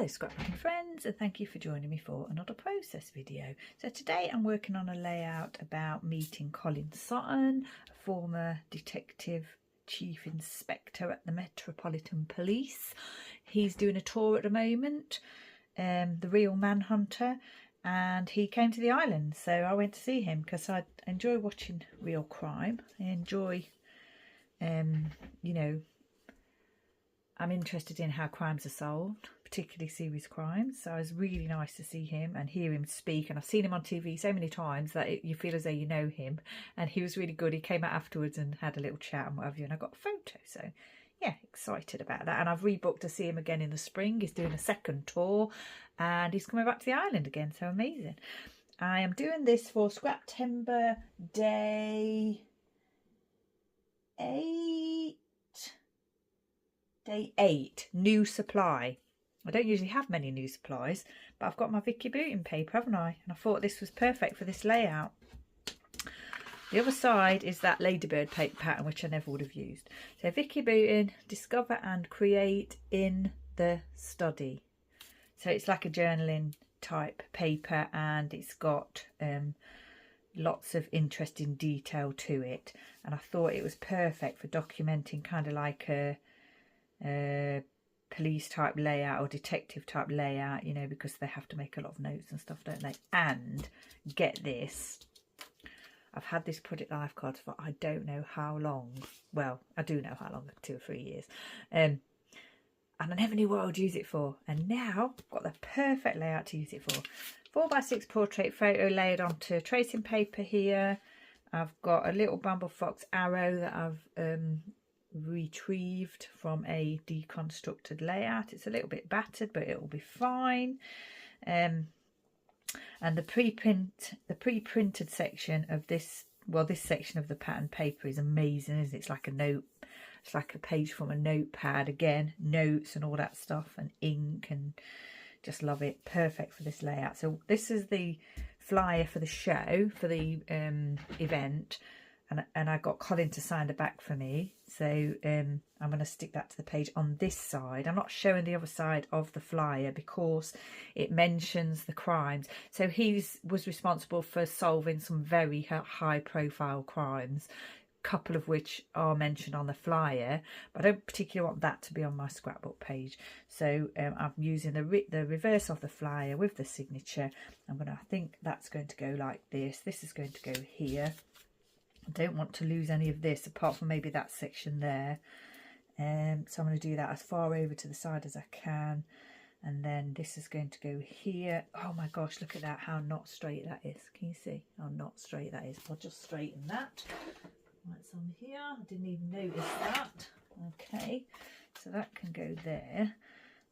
scrapbooking friends, and thank you for joining me for another process video. So today I'm working on a layout about meeting Colin Sutton, a former detective chief inspector at the Metropolitan Police. He's doing a tour at the moment, the Real Manhunter, and he came to the island, so I went to see him because I enjoy watching real crime. I enjoy you know, I'm interested in how crimes are solved, particularly serious crimes. So it was really nice to see him and hear him speak. And I've seen him on TV so many times that you feel as though you know him. And he was really good. He came out afterwards and had a little chat and whatever, and I got a photo. So yeah, excited about that. And I've rebooked to see him again in the spring. He's doing a second tour and he's coming back to the island again. So amazing. I am doing this for Scraptember Day 8, new supply. I don't usually have many new supplies, but I've got my Vicki Boutin paper, haven't I? And I thought this was perfect for this layout. The other side is that ladybird paper pattern, which I never would have used. So Vicki Boutin Discover and Create in the Study. So it's like a journaling type paper, and it's got lots of interesting detail to it. And I thought it was perfect for documenting kind of like a police type layout or detective type layout, you know, because they have to make a lot of notes and stuff, don't they? And get this, I've had this Project Life cards for I don't know how long. Well, I do know how long, 2 or 3 years, and I never knew what I would use it for, and now I've got the perfect layout to use it for. 4x6 portrait photo layered onto tracing paper here. I've got a little Bramble Fox arrow that I've retrieved from a deconstructed layout. It's a little bit battered, but it will be fine. And the pre-printed section of this, well, this section of the pattern paper is amazing, isn't it? It's like a note, it's like a page from a notepad. Again, notes and all that stuff, and ink, and just love it. Perfect for this layout. So this is the flyer for the show, for the event. And I got Colin to sign the back for me. So I'm going to stick that to the page on this side. I'm not showing the other side of the flyer because it mentions the crimes. So he was responsible for solving some very high profile crimes, a couple of which are mentioned on the flyer. But I don't particularly want that to be on my scrapbook page. So I'm using the reverse of the flyer with the signature. I think that's going to go like this. This is going to go here. I don't want to lose any of this apart from maybe that section there, so I'm going to do that as far over to the side as I can, and then this is going to go here. Oh my gosh, look at that, how not straight that is. Can you see how not straight that is? I'll just straighten that. That's on here, I didn't even notice that. Okay, so that can go there,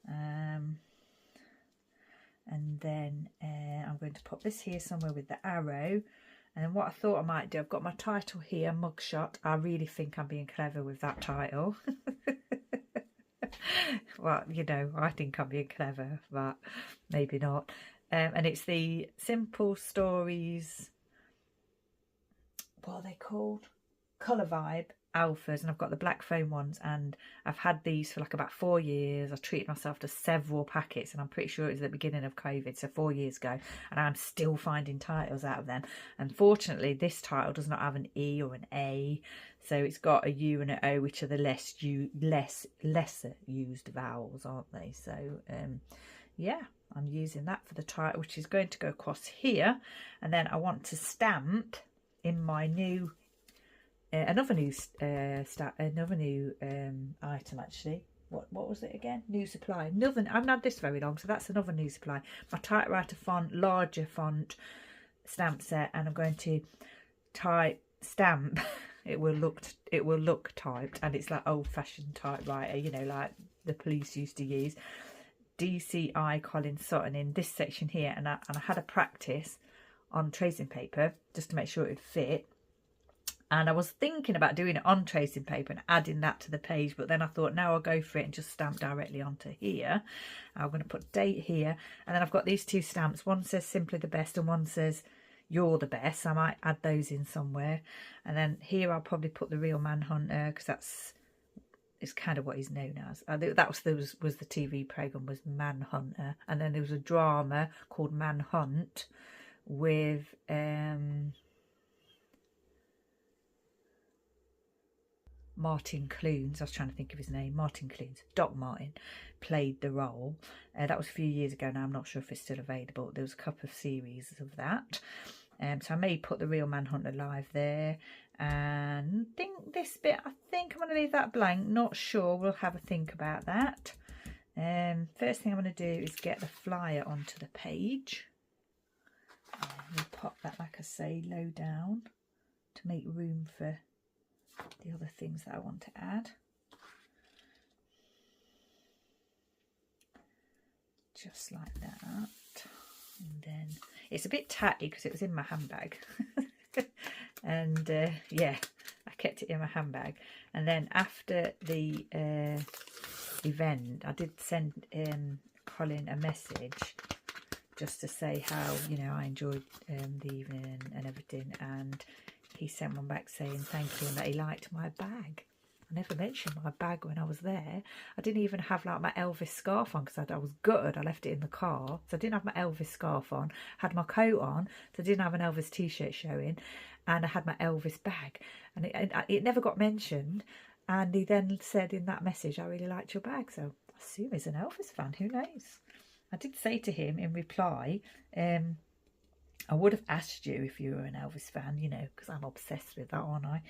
and then I'm going to pop this here somewhere with the arrow. And then what I thought I might do, I've got my title here, Mugshot. I really think I'm being clever with that title. Well, you know, I think I'm being clever, but maybe not. And it's the Simple Stories, what are they called? Colour Vibe alphas, and I've got the black foam ones, and I've had these for like about 4 years. I treated myself to several packets, and I'm pretty sure it was at the beginning of COVID, so 4 years ago, and I'm still finding titles out of them. Unfortunately, this title does not have an E or an A, so it's got a U and an O, which are the lesser used vowels, aren't they? So yeah, I'm using that for the title, which is going to go across here, and then I want to stamp in my new another new item actually. What was it again? New supply. Another, I haven't had this very long, so that's another new supply. My typewriter font, larger font stamp set, and I'm going to stamp. it will look typed, and it's like old-fashioned typewriter, you know, like the police used to use. DCI Colin Sutton in this section here, and I had a practice on tracing paper just to make sure it would fit. And I was thinking about doing it on tracing paper and adding that to the page, but then I thought, no, I'll go for it and just stamp directly onto here. I'm going to put date here, and then I've got these 2 stamps. One says Simply the Best and one says You're the Best. I might add those in somewhere. And then here I'll probably put the Real Manhunter, because that's is kind of what he's known as. I think that was the TV program, was Manhunter, and then there was a drama called Manhunt with Martin Clunes. I was trying to think of his name. Martin Clunes. Doc Martin played the role. That was a few years ago now. I'm not sure if it's still available. There was a couple of series of that. So I may put the Real Manhunter live there. And think this bit, I think I'm going to leave that blank. Not sure. We'll have a think about that. First thing I'm going to do is get the flyer onto the page. We'll pop that, like I say, low down to make room for the other things that I want to add. Just like that. And then it's a bit tatty because it was in my handbag. And yeah, I kept it in my handbag. And then after the event, I did send Colin a message just to say how, you know, I enjoyed the evening and everything. And he sent one back saying thank you and that he liked my bag. I never mentioned my bag when I was there. I didn't even have like my Elvis scarf on because I was gutted. I left it in the car. So I didn't have my Elvis scarf on. I had my coat on. So I didn't have an Elvis t-shirt showing. And I had my Elvis bag. And it never got mentioned. And he then said in that message, I really liked your bag. So I assume he's an Elvis fan. Who knows? I did say to him in reply, I would have asked you if you were an Elvis fan, you know, because I'm obsessed with that, aren't I?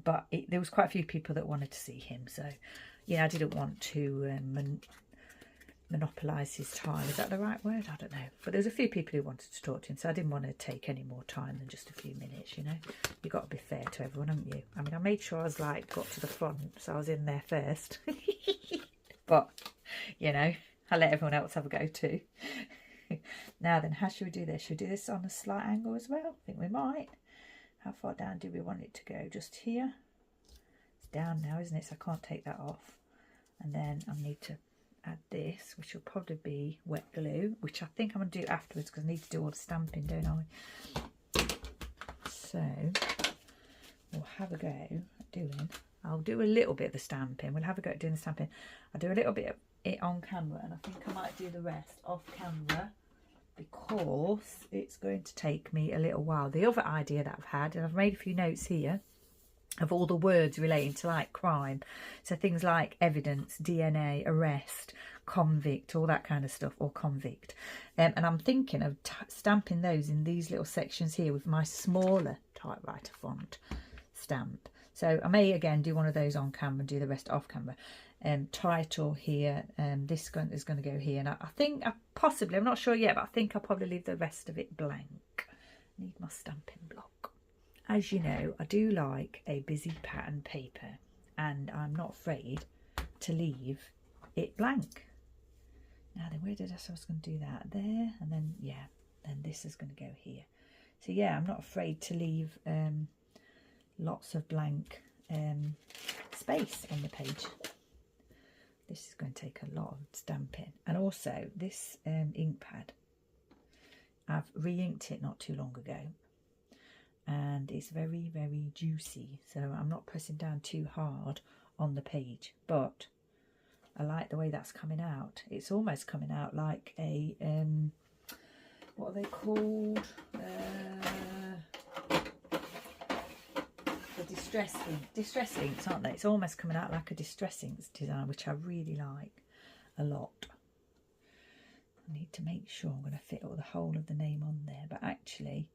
But there was quite a few people that wanted to see him. So, yeah, I didn't want to monopolise his time. Is that the right word? I don't know. But there was a few people who wanted to talk to him. So I didn't want to take any more time than just a few minutes, you know. You've got to be fair to everyone, haven't you? I mean, I made sure I was like, got to the front. So I was in there first. But, you know, I let everyone else have a go too. Now then, how should we do this? Should we do this on a slight angle as well? I think we might. How far down do we want it to go? Just here? It's down now, isn't it? So I can't take that off. And then I need to add this, which will probably be wet glue, which I think I'm going to do afterwards because I need to do all the stamping, don't I? So we'll have a go at doing. I'll do a little bit of the stamping. We'll have a go at doing the stamping. I'll do a little bit of it on camera, and I think I might do the rest off camera because it's going to take me a little while. The other idea that I've had, and I've made a few notes here of all the words relating to like crime, so things like evidence, DNA, arrest, convict, all that kind of stuff, or convict, and I'm thinking of stamping those in these little sections here with my smaller typewriter font stamp. So I may again do one of those on camera and do the rest off camera. Title here, this is going to go here, and I think possibly, I'm not sure yet, but I think I'll probably leave the rest of it blank. Need my stamping block. As you know, I do like a busy pattern paper, and I'm not afraid to leave it blank. Now then, where did I say I was going to do that? There, and then yeah, then this is going to go here. So yeah, I'm not afraid to leave lots of blank space on the page. This is going to take a lot of stamping. And also this ink pad, I've re-inked it not too long ago. And it's very, very juicy. So I'm not pressing down too hard on the page. But I like the way that's coming out. It's almost coming out like a, what are they called? Distress inks, aren't they? It's almost coming out like a distress inks design, which I really like a lot. I need to make sure I'm going to fit all the whole of the name on there, but actually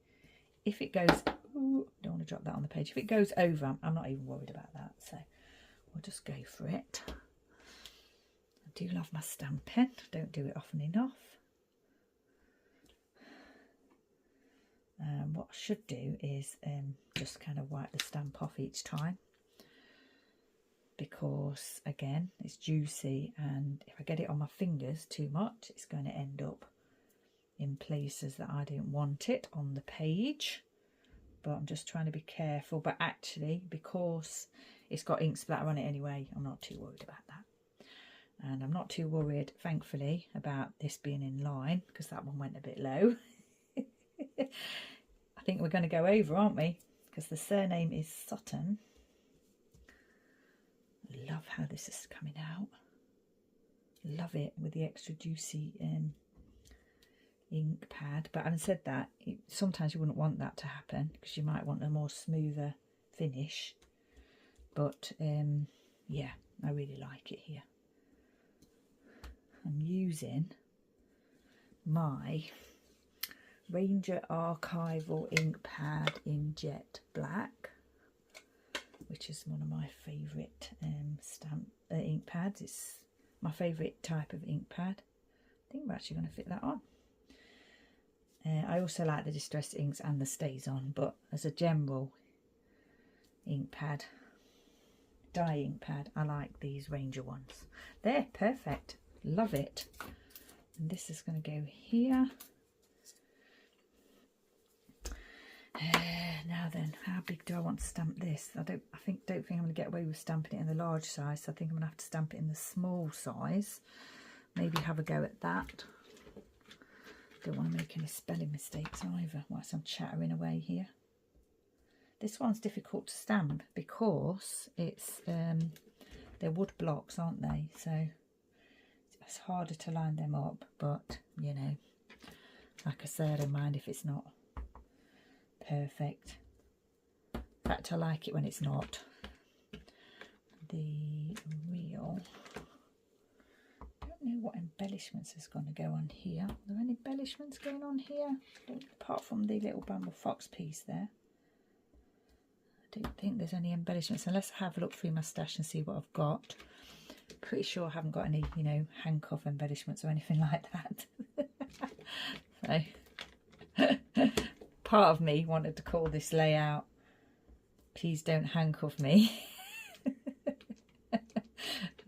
if it goes, ooh, don't want to drop that on the page, if it goes over, I'm not even worried about that, so we'll just go for it. I do love my stamping, don't do it often enough. What I should do is just kind of wipe the stamp off each time, because again it's juicy, and if I get it on my fingers too much it's going to end up in places that I don't want it on the page. But I'm just trying to be careful. But actually, because it's got ink splatter on it anyway, I'm not too worried about that. And I'm not too worried, thankfully, about this being in line, because that one went a bit low. I think we're going to go over, aren't we? Because the surname is Sutton. love how this is coming out. Love it with the extra juicy ink pad. But having said that, sometimes you wouldn't want that to happen because you might want a more smoother finish. But yeah, I really like it here. I'm using my Ranger Archival ink pad in Jet Black, which is one of my favourite ink pads. It's my favourite type of ink pad. I think we're actually going to fit that on. I also like the Distress inks and the Stays On, but as a general ink pad, dye ink pad, I like these Ranger ones. They're perfect. Love it. And this is going to go here. Now then, how big do I want to stamp this? I don't think I'm going to get away with stamping it in the large size, so I think I'm going to have to stamp it in the small size. Maybe have a go at that. Don't want to make any spelling mistakes either whilst I'm chattering away here. This one's difficult to stamp because it's they're wood blocks, aren't they? So it's harder to line them up, but you know, like I say, I don't mind if it's not perfect. In fact, I like it when it's not. The Real, I don't know what embellishments is going to go on here. Are there any embellishments going on here? Apart from the little Bramble Fox piece there. I don't think there's any embellishments unless I have a look through my stash and see what I've got. Pretty sure I haven't got any, you know, handcuff embellishments or anything like that. So part of me wanted to call this layout "Please Don't Handcuff Me."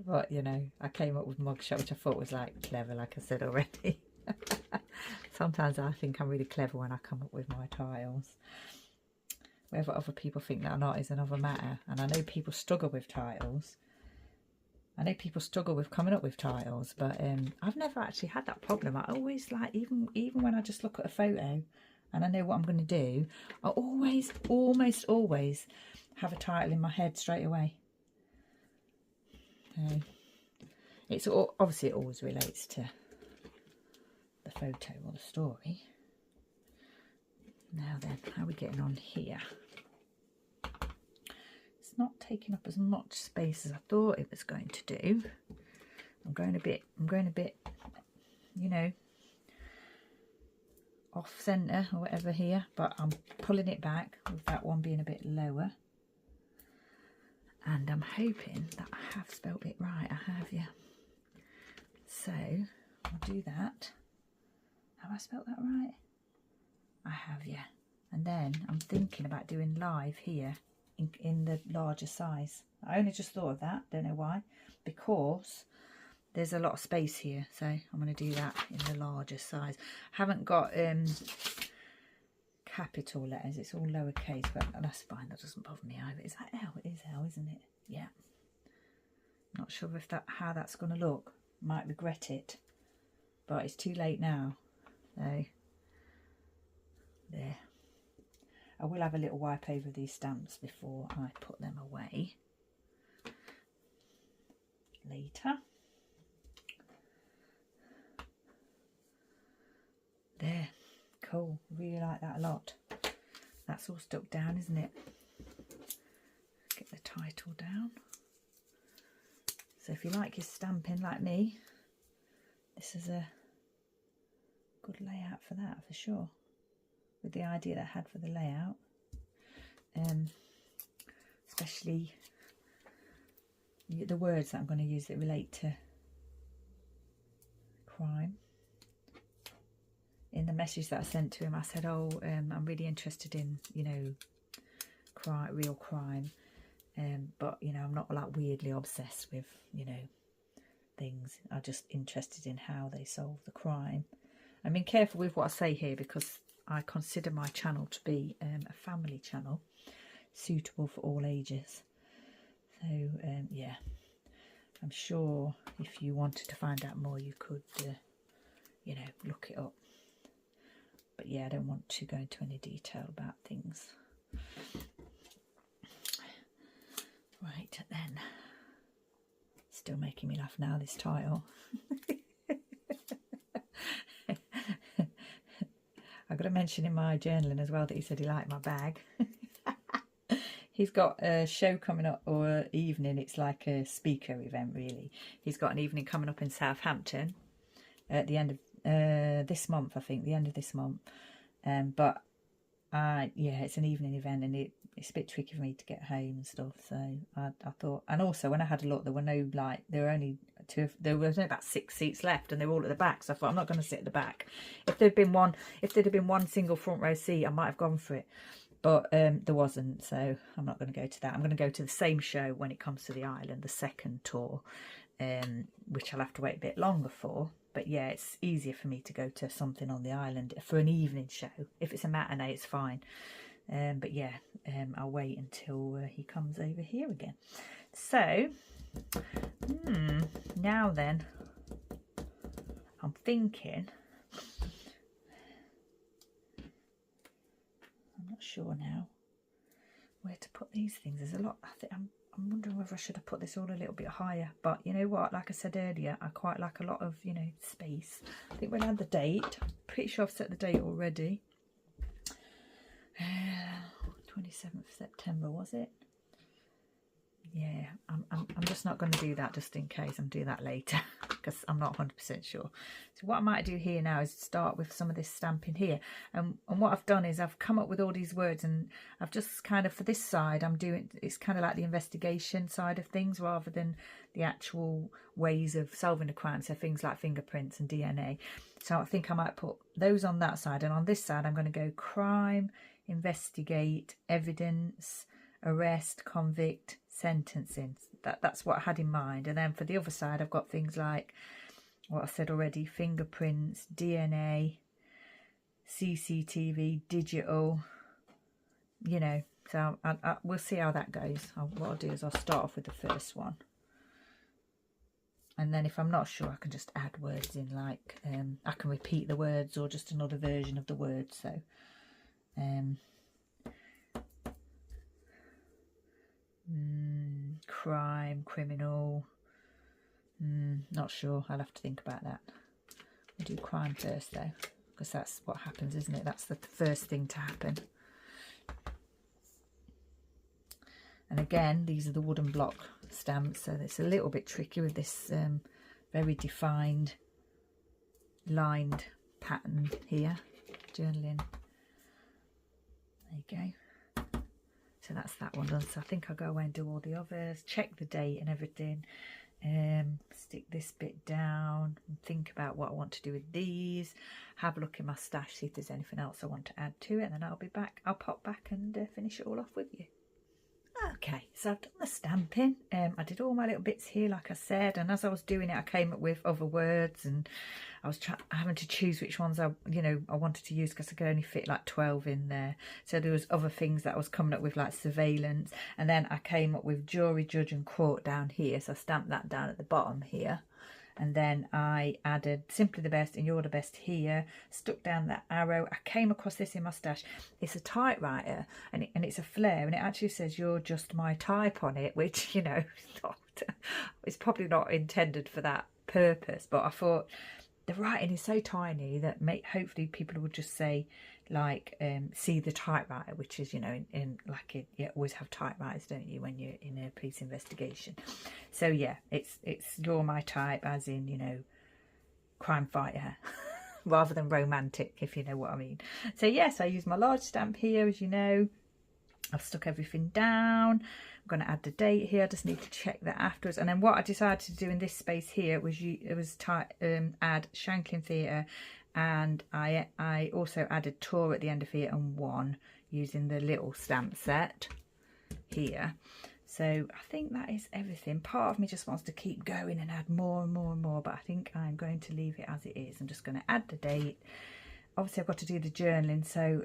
But you know, I came up with Mugshot, which I thought was like clever, like I said already. Sometimes I think I'm really clever when I come up with my tiles. Whether other people think that or not is another matter. And I know people struggle with titles. I know people struggle with coming up with titles, but I've never actually had that problem. I always like, even when I just look at a photo and I know what I'm going to do, I always, almost always have a title in my head straight away. So it's obviously it always relates to the photo or the story. Now then, how are we getting on here? It's not taking up as much space as I thought it was going to do. I'm going a bit, you know, off centre or whatever here, but I'm pulling it back with that one being a bit lower. And I'm hoping that I have spelt it right. I have, yeah. So I'll do that. Have I spelt that right? I have, yeah. And then I'm thinking about doing live here in the larger size. I only just thought of that, don't know why, because there's a lot of space here, so I'm going to do that in the larger size. Haven't got capital letters, it's all lowercase, but that's fine, that doesn't bother me either. Is that L? It is L, isn't it? Yeah. Not sure if how that's going to look. Might regret it, but it's too late now. So there. I will have a little wipe over these stamps before I put them away later. There, cool, really like that a lot. That's all stuck down, isn't it? Get the title down. So if you like your stamping like me, this is a good layout for that for sure. With the idea that I had for the layout, especially the words that I'm going to use that relate to crime. In the message that I sent to him, I said, oh, I'm really interested in, you know, real crime, but, you know, I'm not like weirdly obsessed with, you know, things. I'm just interested in how they solve the crime. I'm being careful with what I say here because I consider my channel to be a family channel, suitable for all ages. So, yeah, I'm sure if you wanted to find out more, you could, you know, look it up. But yeah, I don't want to go into any detail about things. Right, then. still making me laugh now, this title. I've got to mention in my journaling as well that he said he liked my bag. He's got a show coming up, or an evening. It's like a speaker event, really. He's got an evening coming up in Southampton at the end of this month, I think, the end of this month. But yeah, it's an evening event, and it's a bit tricky for me to get home and stuff. So I thought, and also when I had a look, there were no, like, there was only about 6 seats left, and they were all at the back. So I thought, I'm not going to sit at the back. If there'd been one single front row seat, I might have gone for it. But there wasn't, so I'm not going to go to that. I'm going to go to the same show when it comes to the island, the second tour, which I'll have to wait a bit longer for. But yeah, it's easier for me to go to something on the island for an evening show. If it's a matinee, it's fine. But yeah, I'll wait until he comes over here again. So, now then, I'm thinking... I'm not sure now where to put these things. There's a lot. I think I'm wondering whether I should have put this all a little bit higher. But you know what? Like I said earlier, I quite like a lot of, you know, space. I think we'll add the date. I'm pretty sure I've set the date already. 27th of September, was it? Yeah, I'm just not going to do that just in case. I'm doing that later because I'm not 100% sure. So what I might do here now is start with some of this stamping here. And what I've done is I've come up with all these words, and I've just kind of, for this side, it's kind of like the investigation side of things rather than the actual ways of solving the crime. So things like fingerprints and DNA. So I think I might put those on that side. And on this side, I'm going to go crime, investigate, evidence, arrest, convict, sentencing. That's what I had in mind. And then for the other side, I've got things like what I said already: fingerprints, DNA, CCTV, digital, you know. So we'll see how that goes. What I'll do is I'll start off with the first one, and then if I'm not sure, I can just add words in, like I can repeat the words or just another version of the words. So crime, criminal, not sure. I'll have to think about that. We'll do crime first though, because that's what happens, isn't it? That's the first thing to happen. And again, these are the wooden block stamps, so it's a little bit tricky with this very defined lined pattern here. Journaling. There you go. So that's that one done. So I think I'll go away and do all the others, check the date and everything, stick this bit down and think about what I want to do with these, have a look in my stash, see if there's anything else I want to add to it, and then I'll be back. I'll pop back and finish it all off with you. Okay, so I've done the stamping. I did all my little bits here, like I said, and as I was doing it, I came up with other words, and I was having to choose which ones I wanted to use, because I could only fit like 12 in there. So there was other things that I was coming up with, like surveillance, and then I came up with jury, judge, and court down here. So I stamped that down at the bottom here. And then I added simply the best and you're the best here, stuck down that arrow. I came across this in my stash. It's a typewriter, and it's a flair, and it actually says "you're just my type" on it, which, you know, it's probably not intended for that purpose, but I thought the writing is so tiny that hopefully people would just say, like, see the typewriter, which is, you know, you always have typewriters, don't you, when you're in a police investigation. So yeah, it's "you're my type," as in, you know, crime fighter rather than romantic, if you know what I mean. So yes, I use my large stamp here, as you know. I've stuck everything down. I'm going to add the date here. I just need to check that afterwards. And then what I decided to do in this space here was add Shanklin Theatre, and I also added tour at the end of here and one, using the little stamp set here. So I think that is everything. Part of me just wants to keep going and add more and more and more, but I think I'm going to leave it as it is. I'm just going to add the date. Obviously I've got to do the journaling, so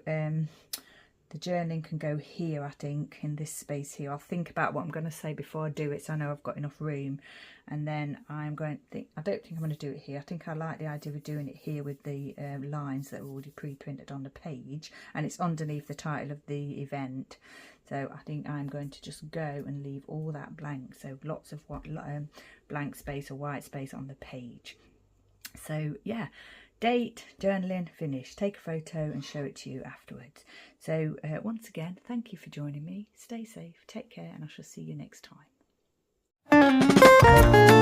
The journaling can go here, I think, in this space here. I'll think about what I'm going to say before I do it, so I know I've got enough room. And then I'm going to think, I don't think I'm going to do it here. I think I like the idea of doing it here with the lines that are already pre-printed on the page. And it's underneath the title of the event. So I think I'm going to just go and leave all that blank. So lots of blank space or white space on the page. So yeah. Date, journaling, finished. Take a photo and show it to you afterwards. So once again, thank you for joining me. Stay safe, take care, and I shall see you next time.